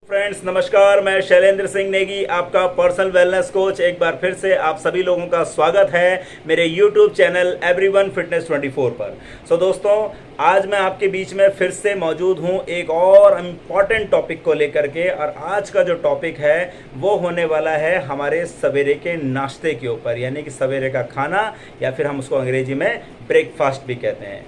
Friends नमस्कार, मैं शैलेंद्र सिंह नेगी, आपका पर्सनल वेलनेस कोच। एक बार फिर से आप सभी लोगों का स्वागत है मेरे यूट्यूब चैनल एवरीवन फिटनेस 24 पर। दोस्तों, आज मैं आपके बीच में फिर से मौजूद हूं एक और इम्पॉर्टेंट टॉपिक को लेकर के। और आज का जो टॉपिक है वो होने वाला है हमारे सवेरे के नाश्ते के ऊपर, यानी कि सवेरे का खाना, या फिर हम उसको अंग्रेजी में ब्रेकफास्ट भी कहते हैं।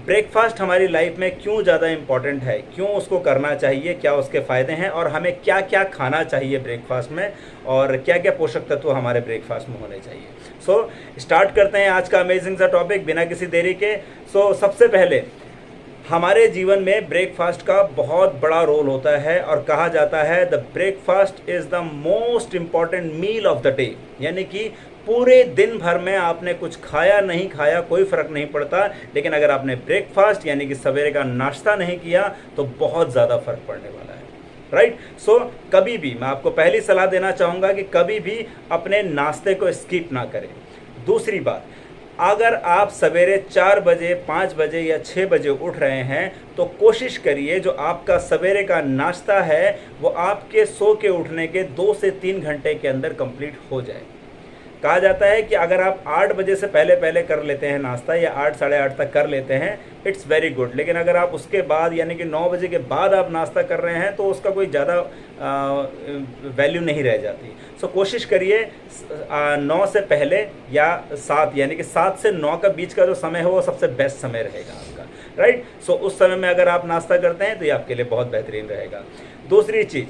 ब्रेकफास्ट हमारी लाइफ में क्यों ज़्यादा इम्पॉर्टेंट है, क्यों उसको करना चाहिए, क्या उसके फ़ायदे हैं और हमें क्या क्या खाना चाहिए ब्रेकफास्ट में, और क्या क्या पोषक तत्व हमारे ब्रेकफास्ट में होने चाहिए। स्टार्ट करते हैं आज का अमेजिंग सा टॉपिक बिना किसी देरी के। सबसे पहले हमारे जीवन में ब्रेकफास्ट का बहुत बड़ा रोल होता है और कहा जाता है the breakfast is the most important meal of the day, यानी कि पूरे दिन भर में आपने कुछ खाया नहीं खाया कोई फ़र्क नहीं पड़ता, लेकिन अगर आपने ब्रेकफास्ट यानी कि सवेरे का नाश्ता नहीं किया तो बहुत ज़्यादा फर्क पड़ने वाला है। राइट। कभी भी मैं आपको पहली सलाह देना चाहूँगा कि कभी भी अपने नाश्ते को स्किप ना करें। दूसरी बात, अगर आप सवेरे 4 बजे 5 बजे या 6 बजे उठ रहे हैं तो कोशिश करिए जो आपका सवेरे का नाश्ता है वो आपके सो के उठने के 2 से 3 घंटे के अंदर कंप्लीट हो जाए। कहा जाता है कि अगर आप 8 बजे से पहले कर लेते हैं नाश्ता, या 8 साढ़े 8 तक कर लेते हैं, इट्स वेरी गुड। लेकिन अगर आप उसके बाद यानी कि 9 बजे के बाद आप नाश्ता कर रहे हैं तो उसका कोई ज़्यादा वैल्यू नहीं रह जाती। कोशिश करिए 9 से पहले या 7 यानी कि 7 से 9 का बीच का जो समय है वो सबसे बेस्ट समय रहेगा आपका। राइट। उस समय में अगर आप नाश्ता करते हैं तो ये आपके लिए बहुत बेहतरीन रहेगा। दूसरी चीज़,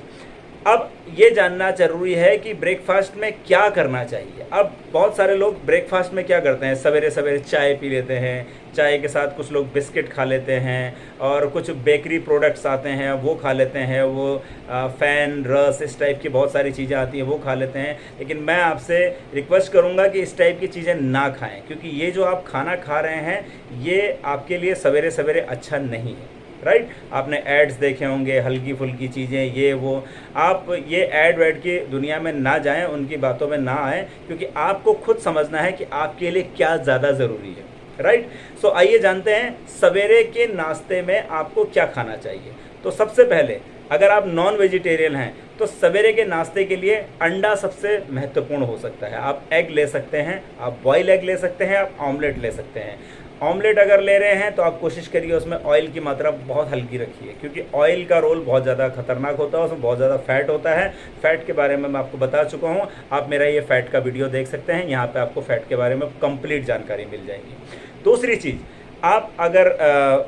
अब ये जानना ज़रूरी है कि ब्रेकफास्ट में क्या करना चाहिए। अब बहुत सारे लोग ब्रेकफास्ट में क्या करते हैं, सवेरे सवेरे चाय पी लेते हैं, चाय के साथ कुछ लोग बिस्किट खा लेते हैं और कुछ बेकरी प्रोडक्ट्स आते हैं वो खा लेते हैं, वो फ़ैन रस इस टाइप की बहुत सारी चीज़ें आती हैं वो खा लेते हैं। लेकिन मैं आपसे रिक्वेस्ट करूँगा कि इस टाइप की चीज़ें ना खाएँ, क्योंकि ये जो आप खाना खा रहे हैं ये आपके लिए सवेरे सवेरे अच्छा नहीं है। राइट। आपने एड्स देखे होंगे, हल्की फुल्की चीज़ें ये वो, आप ये ऐड वैड की दुनिया में ना जाएं, उनकी बातों में ना आएँ, क्योंकि आपको खुद समझना है कि आपके लिए क्या ज़्यादा ज़रूरी है। राइट। आइए जानते हैं सवेरे के नाश्ते में आपको क्या खाना चाहिए। सबसे पहले अगर आप नॉन वेजिटेरियन हैं तो सवेरे के नाश्ते के लिए अंडा सबसे महत्वपूर्ण हो सकता है। आप एग ले सकते हैं, आप बॉयल एग ले सकते हैं, आप ऑमलेट ले सकते हैं। ऑमलेट अगर ले रहे हैं तो आप कोशिश करिए उसमें ऑयल की मात्रा बहुत हल्की रखिए, क्योंकि ऑयल का रोल बहुत ज़्यादा खतरनाक होता है, उसमें बहुत ज़्यादा फ़ैट होता है। फ़ैट के बारे में मैं आपको बता चुका हूँ, आप मेरा ये फ़ैट का वीडियो देख सकते हैं, यहाँ पे आपको फ़ैट के बारे में कंप्लीट जानकारी मिल जाएगी। दूसरी चीज़, आप अगर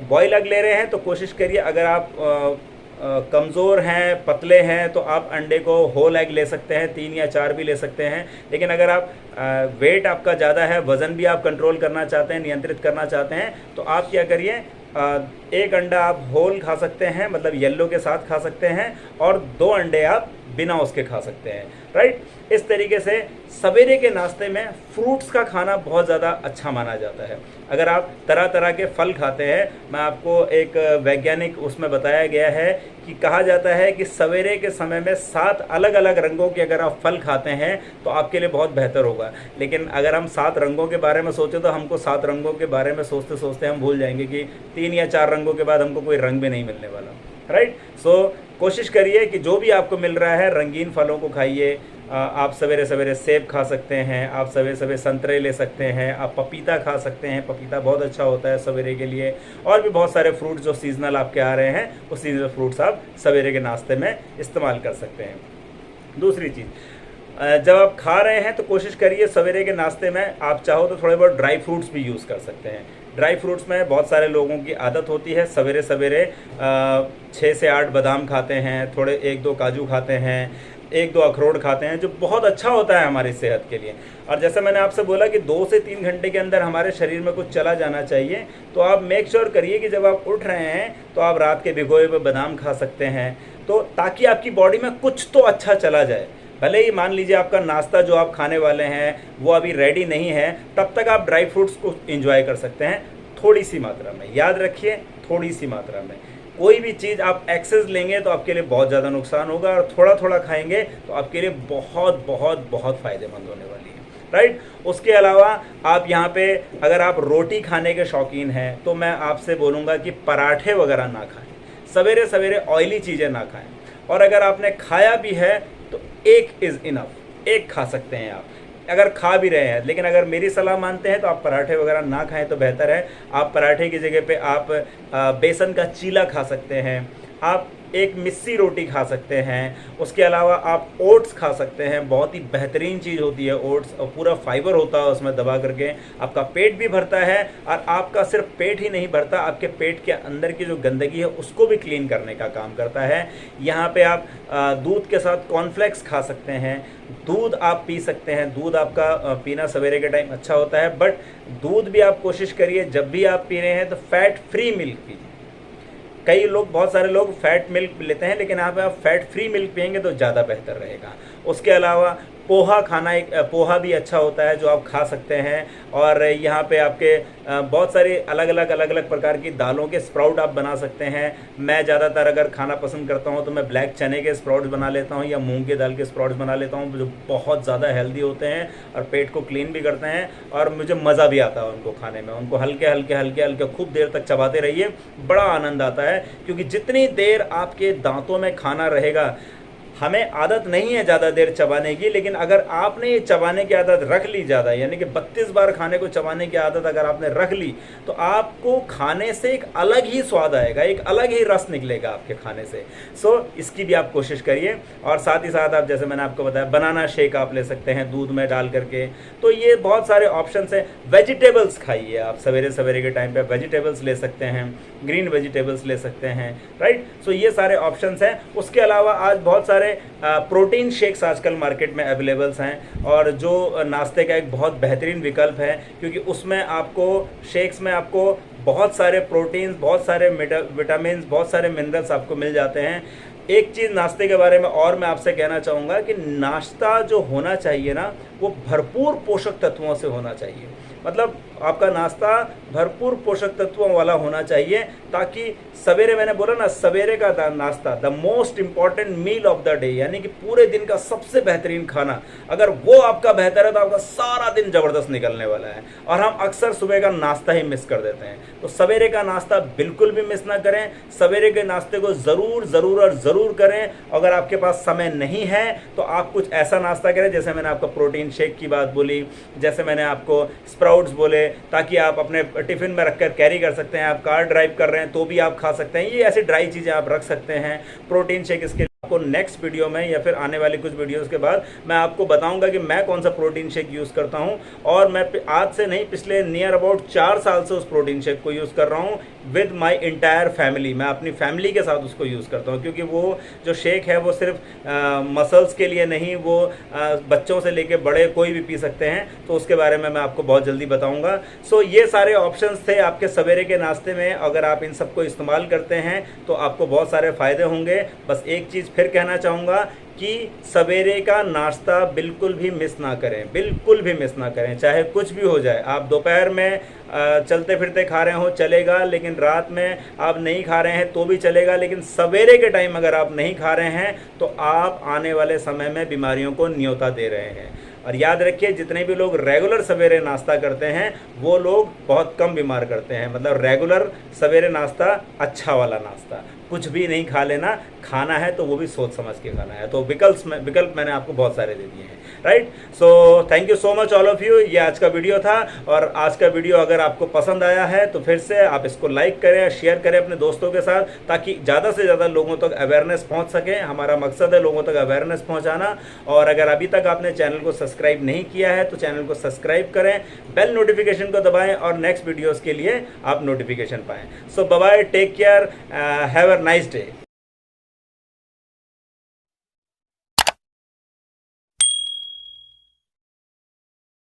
बॉयल एग ले रहे हैं तो कोशिश करिए, अगर आप कमज़ोर हैं, पतले हैं, तो आप अंडे को होल एग ले सकते हैं, 3 या 4 भी ले सकते हैं। लेकिन अगर आप वेट आपका ज़्यादा है, वज़न भी आप कंट्रोल करना चाहते हैं, नियंत्रित करना चाहते हैं, तो आप क्या करिए, 1 अंडा आप होल खा सकते हैं, मतलब येलो के साथ खा सकते हैं, और 2 अंडे आप बिना उसके खा सकते हैं। राइट। इस तरीके से सवेरे के नाश्ते में फ्रूट्स का खाना बहुत ज़्यादा अच्छा माना जाता है। अगर आप तरह तरह के फल खाते हैं, मैं आपको एक वैज्ञानिक उसमें बताया गया है कि कहा जाता है कि सवेरे के समय में 7 अलग अलग रंगों के अगर आप फल खाते हैं तो आपके लिए बहुत बेहतर होगा। लेकिन अगर हम 7 रंगों के बारे में सोचें तो हमको 7 रंगों के बारे में सोचते सोचते हम भूल जाएंगे कि 3 या 4 रंगों के बाद हमको कोई रंग भी नहीं मिलने वाला। राइट। कोशिश करिए कि जो भी आपको मिल रहा है रंगीन फलों को खाइए। आप सवेरे सवेरे सेब खा सकते हैं, आप सवेरे सवेरे संतरे ले सकते हैं, आप पपीता खा सकते हैं, पपीता बहुत अच्छा होता है सवेरे के लिए। और भी बहुत सारे फ्रूट्स जो सीजनल आपके आ रहे हैं वो सीजनल फ्रूट्स आप सवेरे के नाश्ते में इस्तेमाल कर सकते हैं। दूसरी चीज़, जब आप खा रहे हैं तो कोशिश करिए सवेरे के नाश्ते में आप चाहो तो थोड़े बहुत ड्राई फ्रूट्स भी यूज़ कर सकते हैं। ड्राई फ्रूट्स में बहुत सारे लोगों की आदत होती है सवेरे सवेरे 6 से 8 बादाम खाते हैं, थोड़े 1-2 काजू खाते हैं, 1-2 अखरोट खाते हैं, जो बहुत अच्छा होता है हमारी सेहत के लिए। और जैसे मैंने आपसे बोला कि 2 से 3 घंटे के अंदर हमारे शरीर में कुछ चला जाना चाहिए, तो आप मेक श्योर करिए कि जब आप उठ रहे हैं तो आप रात के भिगोए हुए बादाम खा सकते हैं, तो ताकि आपकी बॉडी में कुछ तो अच्छा चला जाए। भले ही मान लीजिए आपका नाश्ता जो आप खाने वाले हैं वो अभी रेडी नहीं है, तब तक आप ड्राई फ्रूट्स को एंजॉय कर सकते हैं थोड़ी सी मात्रा में। याद रखिए, थोड़ी सी मात्रा में। कोई भी चीज़ आप एक्सेस लेंगे तो आपके लिए बहुत ज़्यादा नुकसान होगा, और थोड़ा थोड़ा खाएंगे तो आपके लिए बहुत बहुत बहुत फ़ायदेमंद होने वाली है। राइट। उसके अलावा आप यहाँ पे अगर आप रोटी खाने के शौकीन हैं तो मैं आपसे बोलूँगा कि पराठे वगैरह ना खाएं, सवेरे सवेरे ऑयली चीज़ें ना खाएं। और अगर आपने खाया भी है तो एक इज़ इनफ, एक खा सकते हैं आप अगर खा भी रहे हैं। लेकिन अगर मेरी सलाह मानते हैं तो आप पराठे वगैरह ना खाएं तो बेहतर है। आप पराठे की जगह पे आप बेसन का चीला खा सकते हैं, आप एक मिस्सी रोटी खा सकते हैं, उसके अलावा आप ओट्स खा सकते हैं। बहुत ही बेहतरीन चीज़ होती है ओट्स, और पूरा फाइबर होता है उसमें दबा करके, आपका पेट भी भरता है। और आपका सिर्फ पेट ही नहीं भरता, आपके पेट के अंदर की जो गंदगी है उसको भी क्लीन करने का काम करता है। यहाँ पे आप दूध के साथ कॉर्नफ्लेक्स खा सकते हैं, दूध आप पी सकते हैं। दूध आपका पीना सवेरे के टाइम अच्छा होता है, बट दूध भी आप कोशिश करिए जब भी आप पी रहे हैं तो फैट फ्री मिल्क पीजिए। कई लोग, बहुत सारे लोग फैट मिल्क लेते हैं, लेकिन आप फैट फ्री मिल्क पियेंगे तो ज़्यादा बेहतर रहेगा। उसके अलावा पोहा खाना, एक पोहा भी अच्छा होता है जो आप खा सकते हैं। और यहाँ पे आपके बहुत सारी अलग अलग प्रकार की दालों के स्प्राउट आप बना सकते हैं। मैं ज़्यादातर अगर खाना पसंद करता हूँ तो मैं ब्लैक चने के स्प्राउट्स बना लेता हूँ या मूंग की दाल के स्प्राउट्स बना लेता हूँ, जो बहुत ज़्यादा हेल्दी होते हैं और पेट को क्लीन भी करते हैं, और मुझे मज़ा भी आता है उनको खाने में। उनको हल्के हल्के खूब देर तक चबाते रहिए, बड़ा आनंद आता है। क्योंकि जितनी देर आपके दांतों में खाना रहेगा, हमें आदत नहीं है ज़्यादा देर चबाने की, लेकिन अगर आपने ये चबाने की आदत रख ली ज़्यादा, यानी कि 32 बार खाने को चबाने की आदत अगर आपने रख ली, तो आपको खाने से एक अलग ही स्वाद आएगा, एक अलग ही रस निकलेगा आपके खाने से। सो इसकी भी आप कोशिश करिए। और साथ ही साथ आप, जैसे मैंने आपको बताया, बनाना शेक आप ले सकते हैं दूध में डाल करके। तो ये बहुत सारे ऑप्शंस हैं। वेजिटेबल्स खाइए आप, सवेरे सवेरे के टाइम पे वेजिटेबल्स ले सकते हैं, ग्रीन वेजिटेबल्स ले सकते हैं, राइट। सो ये सारे ऑप्शंस हैं। उसके अलावा आज बहुत सारे प्रोटीन शेक्स आजकल मार्केट में अवेलेबल्स हैं, और जो नाश्ते का एक बहुत बेहतरीन विकल्प है, क्योंकि उसमें आपको, शेक्स में आपको बहुत सारे प्रोटीन्स, बहुत सारे विटामिन्स, बहुत सारे मिनरल्स आपको मिल जाते हैं। एक चीज़ नाश्ते के बारे में और मैं आपसे कहना चाहूँगा कि नाश्ता जो होना चाहिए ना, वो भरपूर पोषक तत्वों से होना चाहिए। मतलब आपका नाश्ता भरपूर पोषक तत्वों वाला होना चाहिए, ताकि सवेरे, मैंने बोला ना, सवेरे का नाश्ता the most important meal of the day, यानी कि पूरे दिन का सबसे बेहतरीन खाना, अगर वो आपका बेहतर है तो आपका सारा दिन ज़बरदस्त निकलने वाला है। और हम अक्सर सुबह का नाश्ता ही मिस कर देते हैं। तो सवेरे का नाश्ता बिल्कुल भी मिस ना करें। सवेरे के नाश्ते को ज़रूर करें। अगर आपके पास समय नहीं है तो आप कुछ ऐसा नाश्ता करें, जैसे मैंने आपको प्रोटीन शेक की बात बोली, जैसे मैंने आपको स्प्राउट्स बोले, ताकि आप अपने टिफ़िन में रखकर कैरी कर सकते हैं। आप कार ड्राइव कर रहे हैं तो भी आप खा सकते हैं। ये ऐसी ड्राई चीज़ें आप रख सकते हैं। प्रोटीन शेक, इसके आपको नेक्स्ट वीडियो में या फिर आने वाली कुछ वीडियोस के बाद मैं आपको बताऊंगा कि मैं कौन सा प्रोटीन शेक यूज़ करता हूं। और मैं आज से नहीं, पिछले नियर अबाउट 4 साल से उस प्रोटीन शेक को यूज़ कर रहा हूं विद माय इंटायर फैमिली। मैं अपनी फैमिली के साथ उसको यूज़ करता हूं, क्योंकि वो जो शेक है वो सिर्फ मसल्स के लिए नहीं, वो बच्चों से लेके बड़े कोई भी पी सकते हैं। तो उसके बारे में मैं आपको बहुत जल्दी बताऊँगा। सो ये सारे ऑप्शंस थे आपके सवेरे के नाश्ते में। अगर आप इन सबको इस्तेमाल करते हैं तो आपको बहुत सारे फ़ायदे होंगे। बस एक चीज़ फिर कहना चाहूँगा कि सवेरे का नाश्ता बिल्कुल भी मिस ना करें, बिल्कुल भी मिस ना करें, चाहे कुछ भी हो जाए। आप दोपहर में चलते फिरते खा रहे हो चलेगा, लेकिन रात में आप नहीं खा रहे हैं तो भी चलेगा, लेकिन सवेरे के टाइम अगर आप नहीं खा रहे हैं तो आप आने वाले समय में बीमारियों को न्योता दे रहे हैं। और याद रखिए, जितने भी लोग रेगुलर सवेरे नाश्ता करते हैं वो लोग बहुत कम बीमार करते हैं। मतलब रेगुलर सवेरे नाश्ता, अच्छा वाला नाश्ता, कुछ भी नहीं खा लेना। खाना है तो वो भी सोच समझ के खाना है। तो विकल्प मैंने आपको बहुत सारे दे दिए हैं, right. So thank you so much all of you. ये आज का वीडियो था, और आज का वीडियो अगर आपको पसंद आया है तो फिर से आप इसको लाइक करें, शेयर करें अपने दोस्तों के साथ, ताकि ज़्यादा से ज़्यादा लोगों तक अवेयरनेस पहुँच सके। हमारा मकसद है लोगों तक अवेयरनेस पहुँचाना। और अगर अभी तक आपने चैनल को सब्सक्राइब नहीं किया है तो चैनल को सब्सक्राइब करें, बेल नोटिफिकेशन को दबाएं, और नेक्स्ट वीडियोज़ के लिए आप नोटिफिकेशन पाएँ। So bye bye, take care, have a nice day.